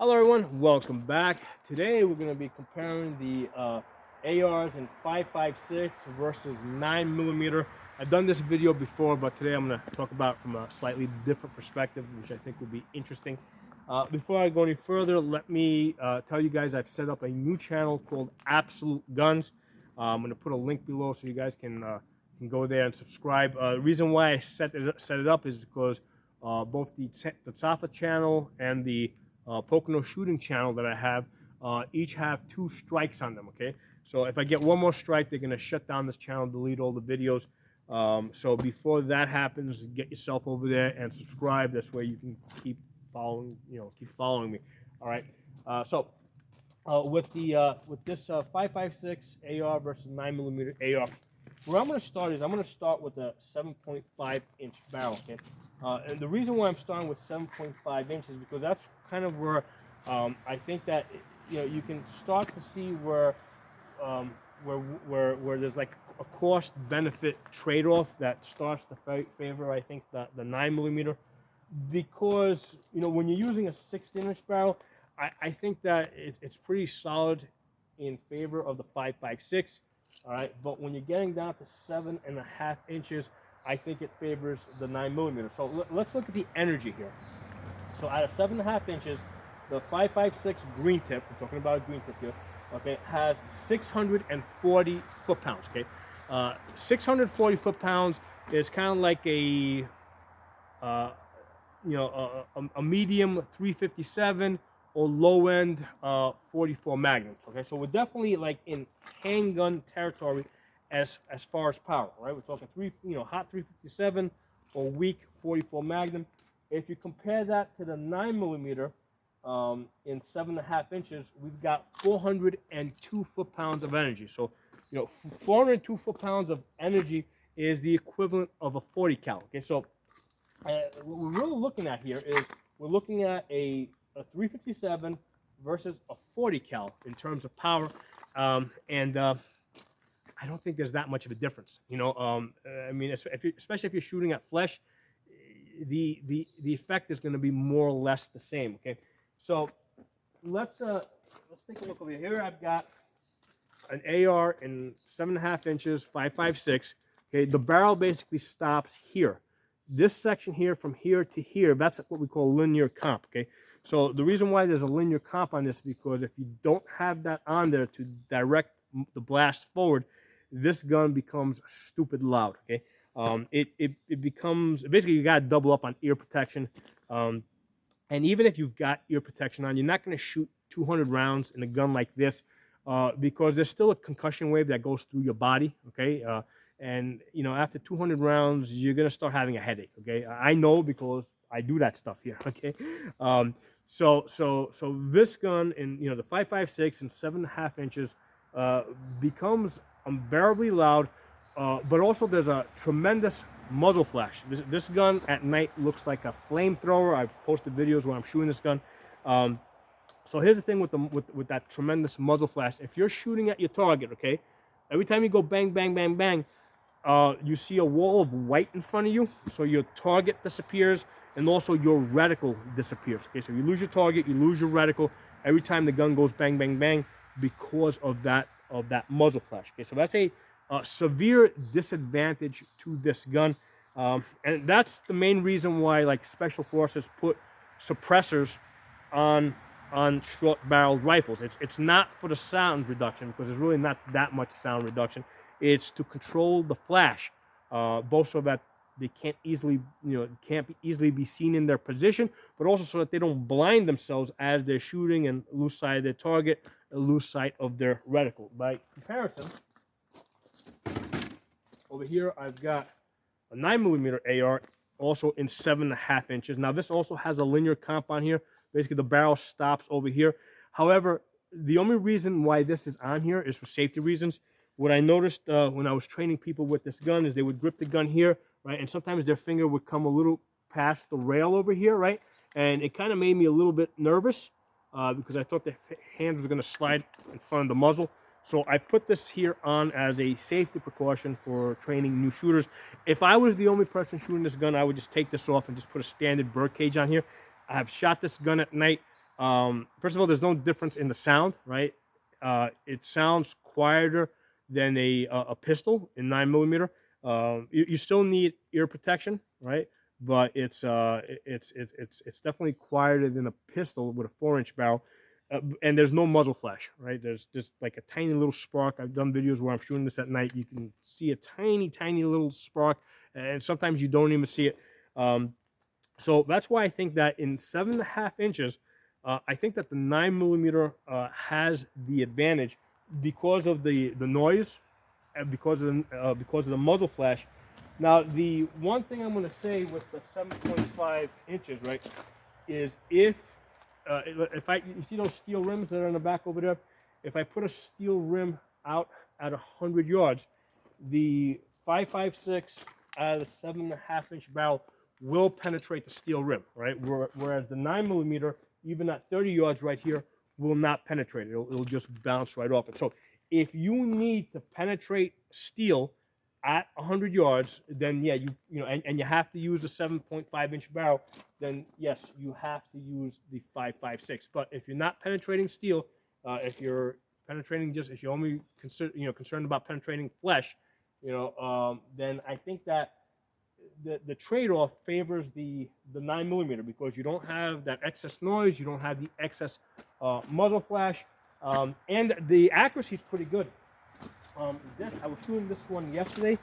Hello everyone, welcome back. Today we're going to be comparing the ARs in 5.56 versus 9mm. I've done this video before, but today I'm going to talk about it from a slightly different perspective, which I think will be interesting. Before I go any further, let me tell you guys I've set up a new channel called Absolute Guns. I'm going to put a link below so you guys can go there and subscribe. The reason why I set it up is because both the Tsafa channel and the Pocono shooting channel that I have each have 2 strikes on them. Okay, so if I get one more strike, they're gonna shut down this channel, delete all the videos. So before that happens, get yourself over there and subscribe. This way you can keep following me. All right. With this 5.56 AR versus 9mm AR, where I'm going to start is I'm going to start with a 7.5-inch barrel. Okay, and the reason why I'm starting with 7.5 inches is because that's kind of where I think that you can start to see where there's like a cost benefit trade-off that starts to favor I think the 9mm, because when you're using a 16-inch barrel, I think that it's pretty solid in favor of the 5.56. All right, but when you're getting down to 7.5 inches, I think it favors the 9mm. So let's look at the energy here. So out of 7.5 inches, the 5.56 green tip, we're talking about a green tip here, okay, has 640 foot-pounds. Okay, 640 foot-pounds is kind of like uh, a medium 357 or low end 44 magnums. Okay, so we're definitely like in handgun territory as far as power, right? We're talking hot 357 or weak 44 magnum. If you compare that to the 9mm in 7.5 inches, we've got 402 foot-pounds of energy. So 402 foot-pounds of energy is the equivalent of a 40 cal. Okay, so what we're really looking at here is we're looking at a 357 versus a 40 cal in terms of power, and I don't think there's that much of a difference. I mean, especially if you're shooting at flesh, the effect is going to be more or less the same. Okay, so let's take a look over here. Here I've got an AR in 7.5 inches, 5.56. Okay, the barrel basically stops here. This section here, from here to here, that's what we call linear comp. Okay, so the reason why there's a linear comp on this is because if you don't have that on there to direct the blast forward, this gun becomes stupid loud. Okay, it becomes basically you got to double up on ear protection. And even if you've got ear protection on, you're not going to shoot 200 rounds in a gun like this because there's still a concussion wave that goes through your body. Okay, and after 200 rounds, you're going to start having a headache. Okay, I know because I do that stuff here. Okay, so this gun in the 5.56 and 7.5 inches becomes unbearably loud, but also there's a tremendous muzzle flash. This gun at night looks like a flamethrower. I've posted videos where I'm shooting this gun. So here's the thing with that tremendous muzzle flash. If you're shooting at your target, okay, every time you go bang, bang, bang, bang, you see a wall of white in front of you. So your target disappears and also your reticle disappears. Okay, so you lose your target, you lose your reticle every time the gun goes bang, bang, bang because of that muzzle flash. Okay, so that's a severe disadvantage to this gun, and that's the main reason why like special forces put suppressors on short barreled rifles. It's not for the sound reduction because there's really not that much sound reduction. It's to control the flash, both so that they can't easily easily be seen in their position, but also so that they don't blind themselves as they're shooting and lose sight of their target, lose sight of their reticle. By comparison, over here I've got a 9mm AR, also in 7.5 inches. Now this also has a linear comp on here. Basically, the barrel stops over here. However, the only reason why this is on here is for safety reasons. What I noticed when I was training people with this gun is they would grip the gun here, right? And sometimes their finger would come a little past the rail over here, right? And it kind of made me a little bit nervous because I thought the hands were going to slide in front of the muzzle. So I put this here on as a safety precaution for training new shooters. If I was the only person shooting this gun, I would just take this off and just put a standard bird cage on here. I have shot this gun at night. First of all, there's no difference in the sound, right? It sounds quieter than a pistol in 9 millimeter. You still need ear protection, right? But it's definitely quieter than a pistol with a 4-inch barrel. And there's no muzzle flash, right? There's just like a tiny little spark. I've done videos where I'm shooting this at night. You can see a tiny little spark, and sometimes you don't even see it. So that's why I think that in 7.5 inches, I think that the 9 millimeter has the advantage because of the noise and because of the muzzle flash. Now, the one thing I'm going to say with the 7.5 inches, right, is if you see those steel rims that are in the back over there, if I put a steel rim out at 100 yards, the 5.56 out of the 7.5 inch barrel will penetrate the steel rim, right? Whereas the 9 millimeter, even at 30 yards right here, will not penetrate it. It'll just bounce right off it. So if you need to penetrate steel at 100 yards, then yeah, and you have to use a 7.5 inch barrel, then yes, you have to use the 5.56. But if you're not penetrating steel, if you're if you're only concerned about penetrating flesh, then I think that the trade-off favors the 9 millimeter because you don't have that excess noise, you don't have the excess muzzle flash, and the accuracy is pretty good. I was shooting this one yesterday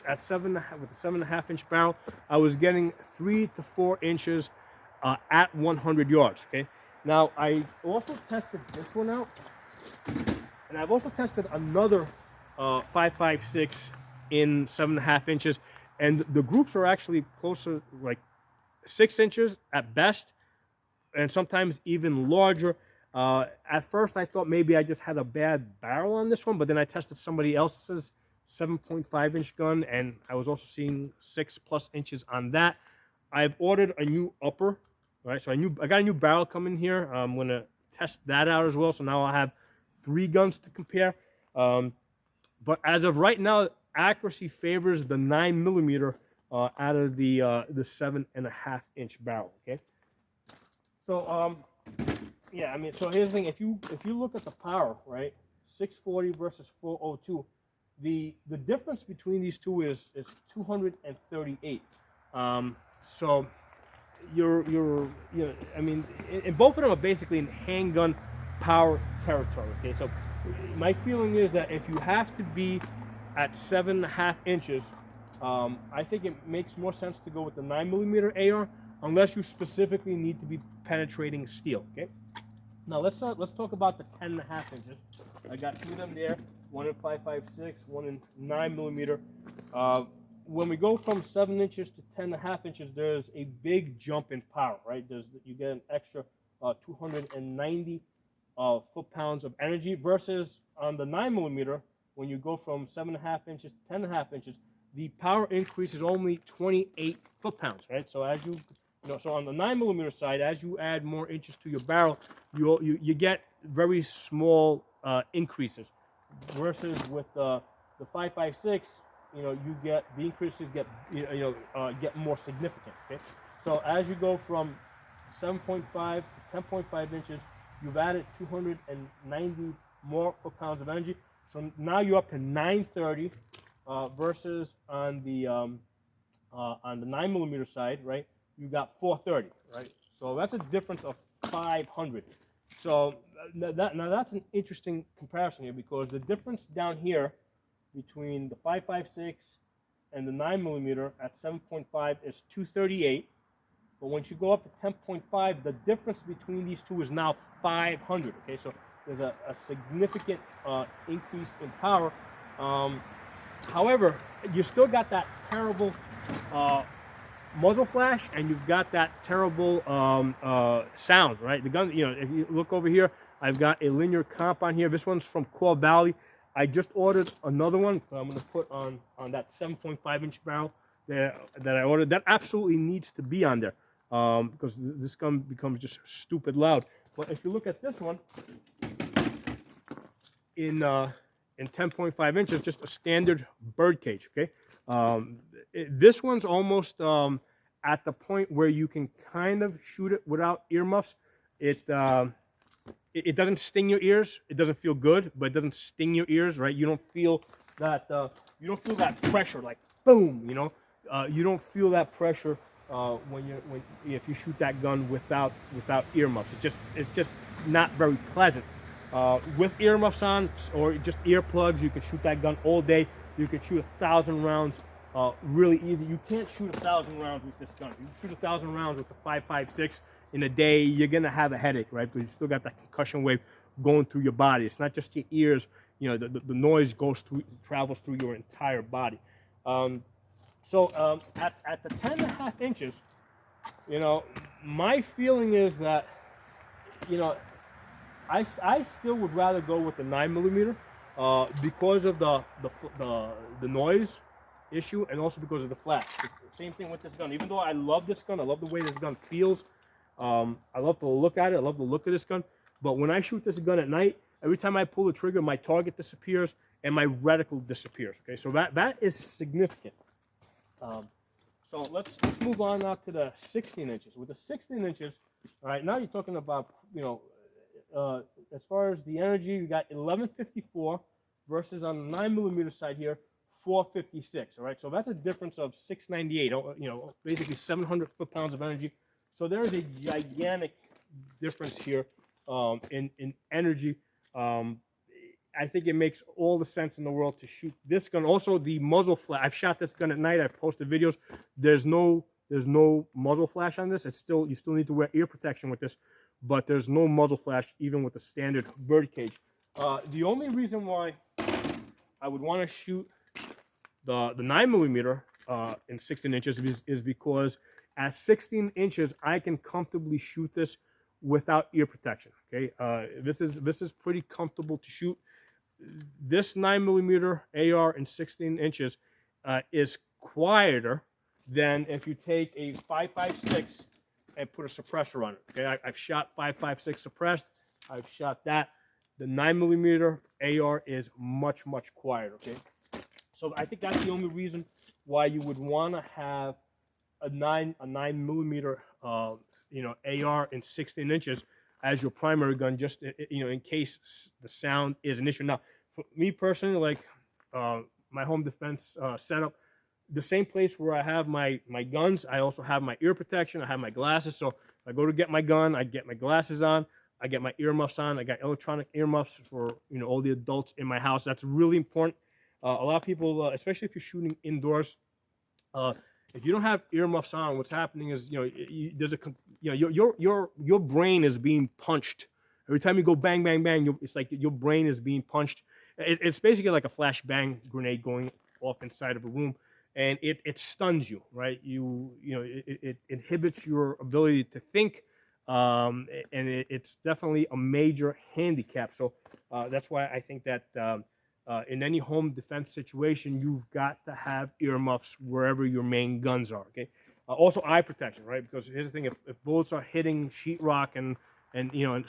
at with a 7.5 inch barrel. I was getting 3 to 4 inches at 100 yards. Okay. Now I also tested this one out, and I've also tested another 5.56 in 7.5 inches, and the groups are actually closer, like 6 inches at best, and sometimes even larger. At first, I thought maybe I just had a bad barrel on this one, but then I tested somebody else's 7.5 inch gun, and I was also seeing 6+ inches on that. I've ordered a new upper, right? So I got a new barrel coming here. I'm gonna test that out as well. So now I'll have 3 guns to compare. But as of right now, accuracy favors the 9 millimeter out of the 7.5 inch barrel. Okay. So yeah, I mean, so here's the thing: if you look at the power, right, 640 versus 402, the difference between these two is 238. So I mean, and both of them are basically in handgun power territory. Okay, so my feeling is that if you have to be at 7.5 inches, I think it makes more sense to go with the 9 millimeter AR unless you specifically need to be penetrating steel. Okay. Now let's talk about the 10.5 inches. I got 2 of them there, one in 5.56, one in 9 millimeter. When we go from 7 inches to 10.5 inches, there's a big jump in power, right? You get an extra 290 foot-pounds of energy versus on the 9 millimeter, when you go from 7.5 inches to 10.5 inches, the power increase is only 28 foot-pounds, right? So as so on the 9 millimeter side, as you add more inches to your barrel, you get very small increases. Versus with the 5.56, you get the increases get more significant. Okay, so as you go from 7.5 to 10.5 inches, you've added 290 more foot-pounds of energy. So now you're up to 930 versus on the 9 millimeter side, right? You got 430, right? So that's a difference of 500. So now that's an interesting comparison here because the difference down here between the 5.56 and the 9 millimeter at 7.5 is 238. But once you go up to 10.5, the difference between these two is now 500. Okay, so there's a significant increase in power. However, you still got that terrible muzzle flash, and you've got that terrible sound, right? The gun, if you look over here, I've got a linear comp on here. This one's from Core Valley. I just ordered another one. I'm going to put on that 7.5 inch barrel that I ordered. That absolutely needs to be on there because this gun becomes just stupid loud. But if you look at this one in 10.5 inches, just a standard bird cage. Okay, this one's almost at the point where you can kind of shoot it without earmuffs. it doesn't sting your ears. It doesn't feel good, but it doesn't sting your ears, right? You don't feel that pressure, like boom, you don't feel that pressure when if you shoot that gun without earmuffs. It's just not very pleasant. With earmuffs on or just earplugs, you can shoot that gun all day. You can shoot 1,000 rounds really easy. You can't shoot 1,000 rounds with this gun. You shoot 1,000 rounds with the 5.56 in a day, you're gonna have a headache, right? Because you still got that concussion wave going through your body. It's not just your ears. The noise travels through your entire body. At the 10.5 inches, my feeling is that, I still would rather go with the 9mm because of the noise issue, and also because of the flash. Same thing with this gun. Even though I love this gun, I love the way this gun feels. I love to look at it. I love the look of this gun. But when I shoot this gun at night, every time I pull the trigger, my target disappears and my reticle disappears. Okay, so that is significant. So let's move on now to the 16 inches. With the 16 inches, all right, now you're talking about, as far as the energy, you got 1154 versus on the 9mm side here, 456. All right, so that's a difference of 698. Basically 700 foot-pounds of energy. So there is a gigantic difference here in energy. I think it makes all the sense in the world to shoot this gun. Also, the muzzle flash. I've shot this gun at night. I've posted videos. There's no muzzle flash on this. You still need to wear ear protection with this, but there's no muzzle flash even with the standard bird cage. The only reason why I would want to shoot the 9mm in 16 inches is because at 16 inches I can comfortably shoot this without ear protection. Okay, this is pretty comfortable to shoot. This 9mm AR in 16 inches is quieter than if you take a 5.56 and put a suppressor on it. Okay, I've shot 5.56 suppressed. I've shot that. The 9mm AR is much quieter. Okay, so I think that's the only reason why you would want to have a 9mm AR in 16 inches as your primary gun, just in case the sound is an issue. Now, for me personally, like my home defense setup, the same place where I have my guns, I also have my ear protection. I have my glasses. So if I go to get my gun, I get my glasses on. I get my earmuffs on. I got electronic earmuffs for all the adults in my house. That's really important. A lot of people, especially if you're shooting indoors, if you don't have earmuffs on, what's happening is there's your brain is being punched every time you go bang bang bang. It's like your brain is being punched. It's basically like a flashbang grenade going off inside of a room, and it stuns you, right? It inhibits your ability to think, and it's definitely a major handicap. So that's why I think that in any home defense situation, you've got to have earmuffs wherever your main guns are. Okay. Also eye protection, right? Because here's the thing: if bullets are hitting sheetrock and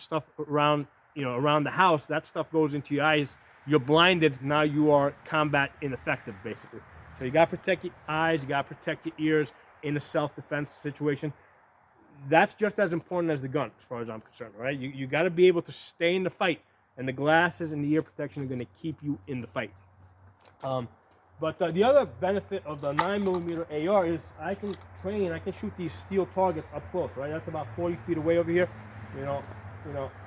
stuff around around the house, that stuff goes into your eyes. You're blinded. Now you are combat ineffective, basically. So you got to protect your eyes. You got to protect your ears in a self-defense situation. That's just as important as the gun, as far as I'm concerned. Right? You got to be able to stay in the fight. And the glasses and the ear protection are going to keep you in the fight. But the other benefit of the 9mm AR is I can shoot these steel targets up close, right? That's about 40 feet away over here.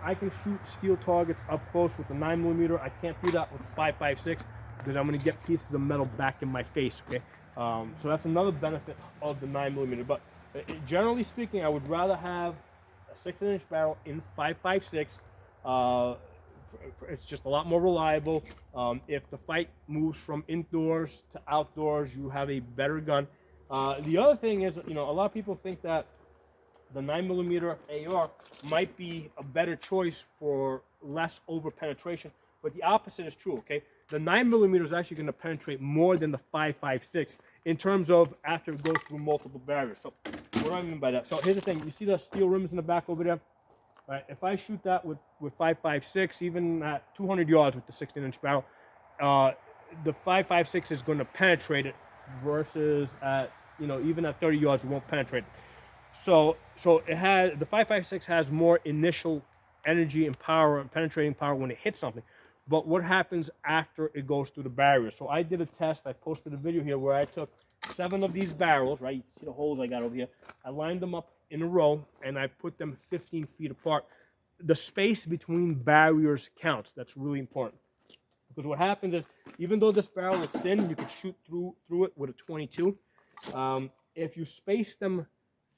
I can shoot steel targets up close with the 9mm. I can't do that with the 5.56 because I'm going to get pieces of metal back in my face, okay? So that's another benefit of the 9mm. But generally speaking, I would rather have a 16-inch barrel in 5.56. It's just a lot more reliable. If the fight moves from indoors to outdoors, you have a better gun. The other thing is, a lot of people think that the 9mm AR might be a better choice for less over penetration, but the opposite is true. Okay, the 9mm is actually going to penetrate more than the 5.56 in terms of after it goes through multiple barriers. So, what do I mean by that? So here's the thing: you see the steel rims in the back over there? Right, if I shoot that with 5.56, even at 200 yards with the 16-inch barrel, the 5.56 is going to penetrate it versus at even at 30 yards it won't penetrate it. So it has the 5.56 has more initial energy and power and penetrating power when it hits something. But what happens after it goes through the barrier? So I did a test. I posted a video here where I took 7 of these barrels, right? You see the holes I got over here. I lined them up in a row and I put them 15 feet apart. The space between barriers counts. That's really important. Because what happens is, even though this barrel is thin, you could shoot through it with a 22. If you space them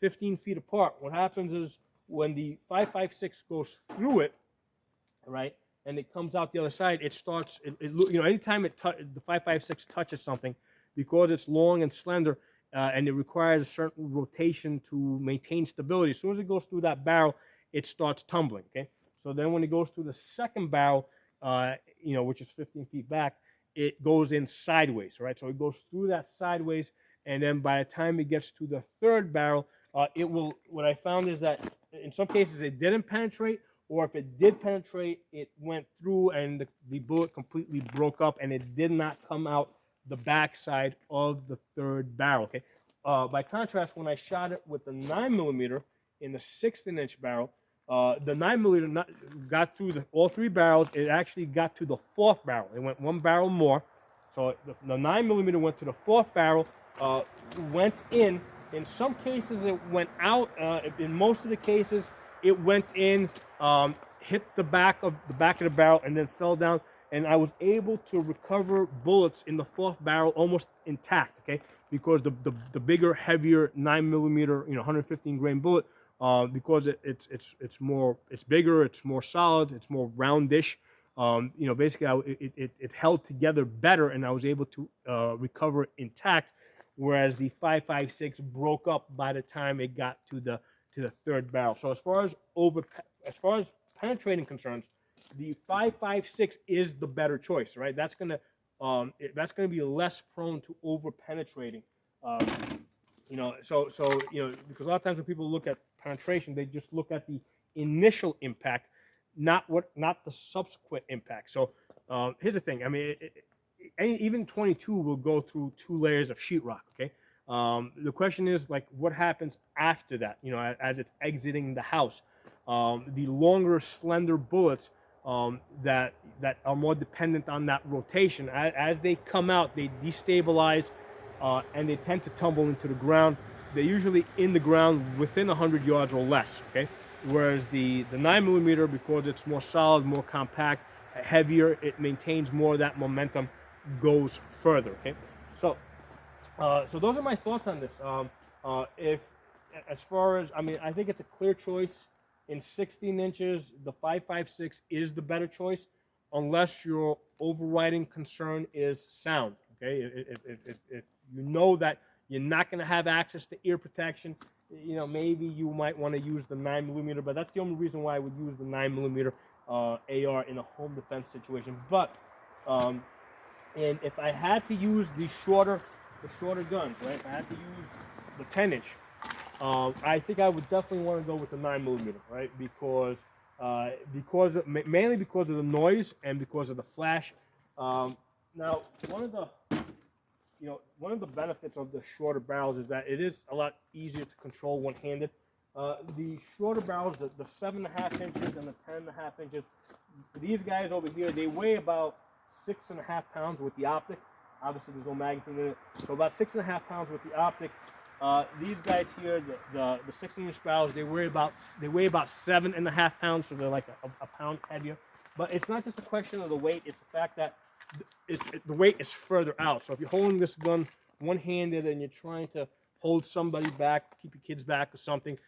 15 feet apart, what happens is when the 5.56 goes through it, right, and it comes out the other side, it starts. Anytime the 5.56 touches something, because it's long and slender, and it requires a certain rotation to maintain stability. As soon as it goes through that barrel, it starts tumbling. Okay, so then when it goes through the second barrel, which is 15 feet back, it goes in sideways, right? So it goes through that sideways, and then by the time it gets to the third barrel, it will. What I found is that in some cases it didn't penetrate, or if it did penetrate, it went through and the bullet completely broke up, and it did not come out the backside of the third barrel. Okay. By contrast, when I shot it with the 9mm in the 16-inch barrel, the 9mm got through all 3 barrels. It actually got to the 4th barrel. It went 1 barrel more. So the 9mm went to the 4th barrel, went in. In some cases, it went out. In most of the cases, it went in, hit the back of the barrel, and then fell down. And I was able to recover bullets in the 4th barrel almost intact. Okay, because the bigger, heavier 9mm, 115 grain bullet, because it's bigger, it's more solid, it's more roundish. Basically, it held together better, and I was able to recover intact. Whereas the 5.56 broke up by the time it got to the third barrel. So as far as penetrating concerns, the 5.56 is the better choice, right? That's gonna be less prone to over penetrating. Because a lot of times when people look at penetration, they just look at the initial impact, not the subsequent impact. So here's the thing. I mean, even 22 will go through 2 layers of sheetrock. Okay. The question is, like, what happens after that? As it's exiting the house. The longer, slender bullets that are more dependent on that rotation, as they come out, they destabilize, and they tend to tumble into the ground. They're usually in the ground within 100 yards or less. Okay. Whereas the 9mm, because it's more solid, more compact, heavier, it maintains more of that momentum, goes further. Okay, so those are my thoughts on this. As far as, I think it's a clear choice. In 16 inches, the 5.56 is the better choice, unless your overriding concern is sound. Okay, if you know that you're not going to have access to ear protection, maybe you might want to use the 9mm, but that's the only reason why I would use the 9mm AR in a home defense situation. But and if I had to use the shorter guns, right? If I had to use the 10-inch, I think I would definitely want to go with the 9mm, right? Mainly because of the noise and because of the flash. Now, one of the benefits of the shorter barrels is that it is a lot easier to control one-handed. The shorter barrels, the 7.5 inches and the 10.5 inches, these guys over here, they weigh about 6.5 pounds with the optic. Obviously, there's no magazine in it, so about 6.5 pounds with the optic. These guys here, the 16-inch barrels, they weigh about 7.5 pounds, so they're like a pound heavier. But it's not just a question of the weight; it's the fact that the weight is further out. So if you're holding this gun one-handed and you're trying to hold somebody back, keep your kids back or something,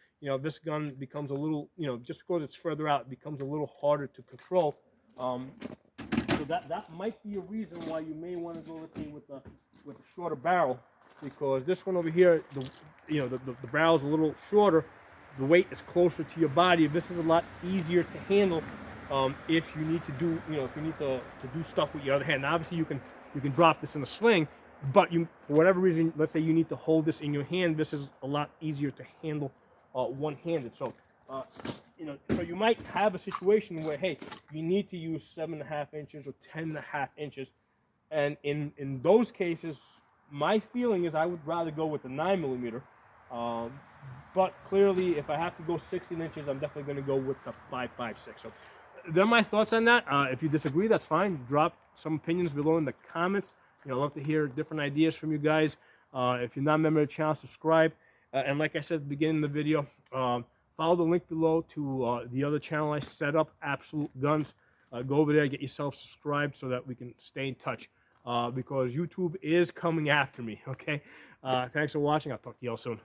this gun becomes a little, just because it's further out, it becomes a little harder to control. So that might be a reason why you may want to go, let's say, with the shorter barrel, because this one over here, the barrel's a little shorter, the weight is closer to your body. This is a lot easier to handle if you need to do, to do stuff with your other hand. Now, obviously, you can drop this in a sling, but for whatever reason, let's say you need to hold this in your hand, this is a lot easier to handle one-handed. So so you might have a situation where, hey, you need to use 7.5 inches or 10.5 inches, and in those cases, my feeling is I would rather go with the 9mm, But clearly, if I have to go 16 inches, I'm definitely going to go with the 5.56. So they're my thoughts on that. If you disagree, that's fine. Drop some opinions below in the comments. You know, I'd love to hear different ideas from you guys. If you're not a member of the channel, subscribe. And like I said at the beginning of the video, follow the link below to the other channel I set up, Absolute Guns. Go over there, get yourself subscribed so that we can stay in touch. Because YouTube is coming after me, okay? Thanks for watching. I'll talk to you all soon.